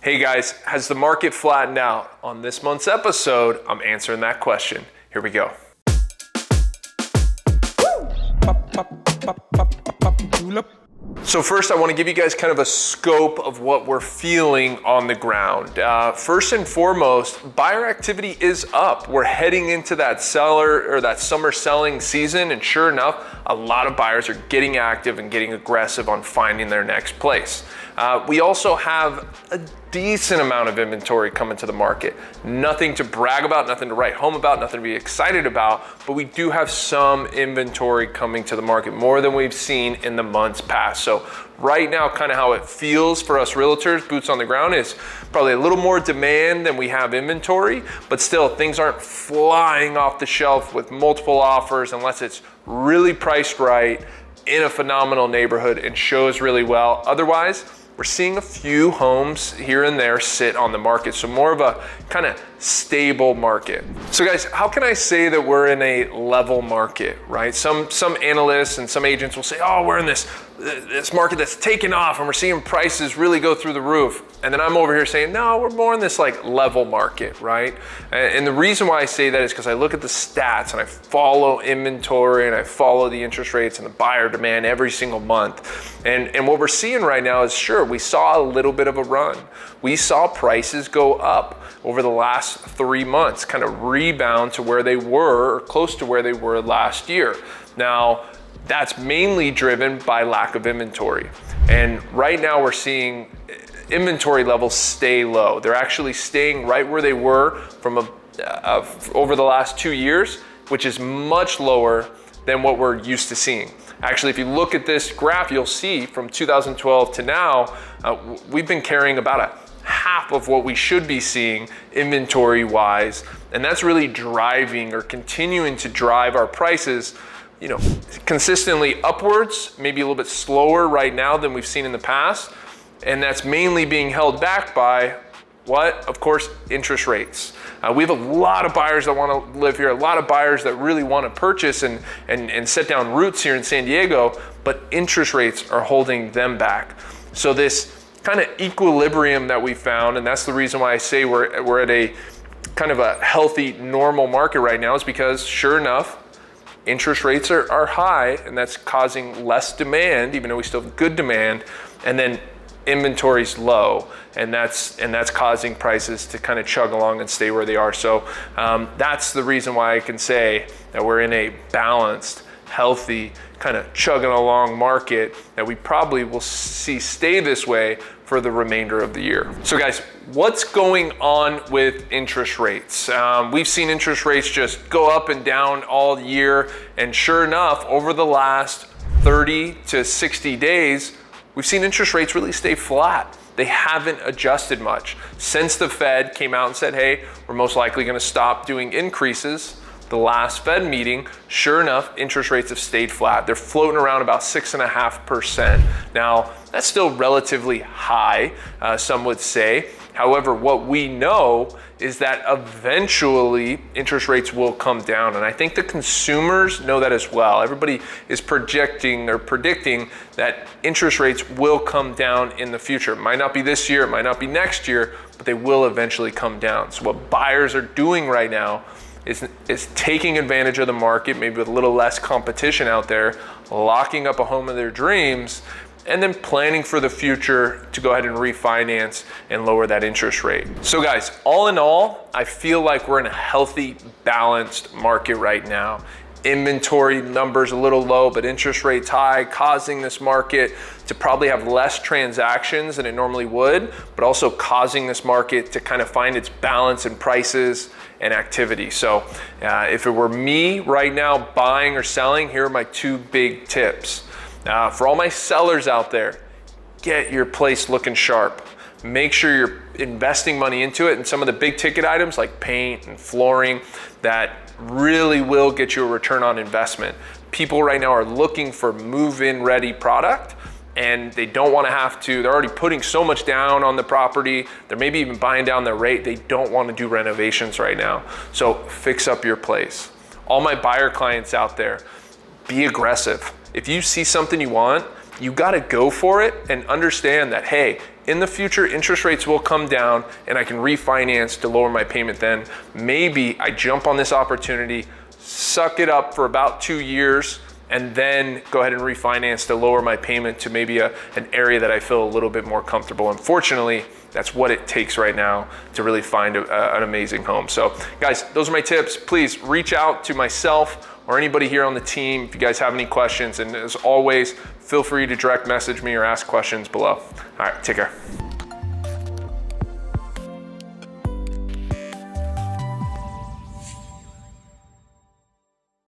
Hey guys, has the market flattened out? On this month's episode, I'm answering that question. Here we go. So first, I want to give you guys kind of a scope of what we're feeling on the ground. First and foremost, buyer activity is up. We're heading into that summer selling season, and sure enough, a lot of buyers are getting active and getting aggressive on finding their next place. We also have a decent amount of inventory coming to the market. Nothing to brag about, nothing to write home about, nothing to be excited about, but we do have some inventory coming to the market, more than we've seen in the months past. So right now, kind of how it feels for us realtors, boots on the ground, is probably a little more demand than we have inventory, but still things aren't flying off the shelf with multiple offers unless it's really priced right in a phenomenal neighborhood and shows really well. Otherwise, we're seeing a few homes here and there sit on the market. So more of a kind of stable market. So guys, how can I say that we're in a level market, right? Some analysts and some agents will say, oh, we're in this market that's taken off and we're seeing prices really go through the roof. And then I'm over here saying, no, we're more in this like level market, right? And the reason why I say that is because I look at the stats and I follow inventory and I follow the interest rates and the buyer demand every single month. And what we're seeing right now is, sure, we saw a little bit of a run. We saw prices go up over the last 3 months, kind of rebound to where they were or close to where they were last year. Now, that's mainly driven by lack of inventory. And right now we're seeing inventory levels stay low. They're actually staying right where they were from over the last 2 years, which is much lower than what we're used to seeing. Actually, if you look at this graph, you'll see from 2012 to now, we've been carrying about a half of what we should be seeing inventory wise. And that's really driving or continuing to drive our prices, you know, consistently upwards, maybe a little bit slower right now than we've seen in the past. And that's mainly being held back by what? Of course, interest rates. We have a lot of buyers that want to live here, a lot of buyers that really want to purchase and set down roots here in San Diego, but interest rates are holding them back. So this kind of equilibrium that we found, and that's the reason why I say we're at a kind of a healthy, normal market right now, is because sure enough, interest rates are high, and that's causing less demand, even though we still have good demand, and then inventory's low, and that's causing prices to kind of chug along and stay where they are. So that's the reason why I can say that we're in a balanced, healthy, kind of chugging along market that we probably will see stay this way for the remainder of the year. So guys, what's going on with interest rates? We've seen interest rates just go up and down all year, and sure enough, over the last 30 to 60 days, we've seen interest rates really stay flat. They haven't adjusted much. Since the Fed came out and said, hey, we're most likely gonna stop doing increases, the last Fed meeting, sure enough, interest rates have stayed flat. They're floating around about 6.5%. Now, that's still relatively high, some would say. However, what we know is that eventually interest rates will come down. And I think the consumers know that as well. Everybody is predicting that interest rates will come down in the future. It might not be this year, it might not be next year, but they will eventually come down. So what buyers are doing right now is taking advantage of the market, maybe with a little less competition out there, locking up a home of their dreams, and then planning for the future to go ahead and refinance and lower that interest rate. So guys, all in all, I feel like we're in a healthy, balanced market right now. Inventory numbers a little low, but interest rates high, causing this market to probably have less transactions than it normally would, but also causing this market to kind of find its balance in prices and activity. So if it were me right now buying or selling, here are my 2 big tips. For all my sellers out there, get your place looking sharp. Make sure you're investing money into it, and some of the big ticket items like paint and flooring that really will get you a return on investment. People right now are looking for move-in ready product, and they don't want to have to, they're already putting so much down on the property, they're maybe even buying down their rate, they don't want to do renovations right now. So fix up your place. All my buyer clients out there, be aggressive. If you see something you want, you got to go for it and understand that, hey, in the future, interest rates will come down and I can refinance to lower my payment then. Maybe I jump on this opportunity, suck it up for about 2 years, and then go ahead and refinance to lower my payment to maybe an area that I feel a little bit more comfortable. Unfortunately, that's what it takes right now to really find an amazing home. So guys, those are my tips. Please reach out to myself or anybody here on the team if you guys have any questions. And as always, feel free to direct message me or ask questions below. All right, take care.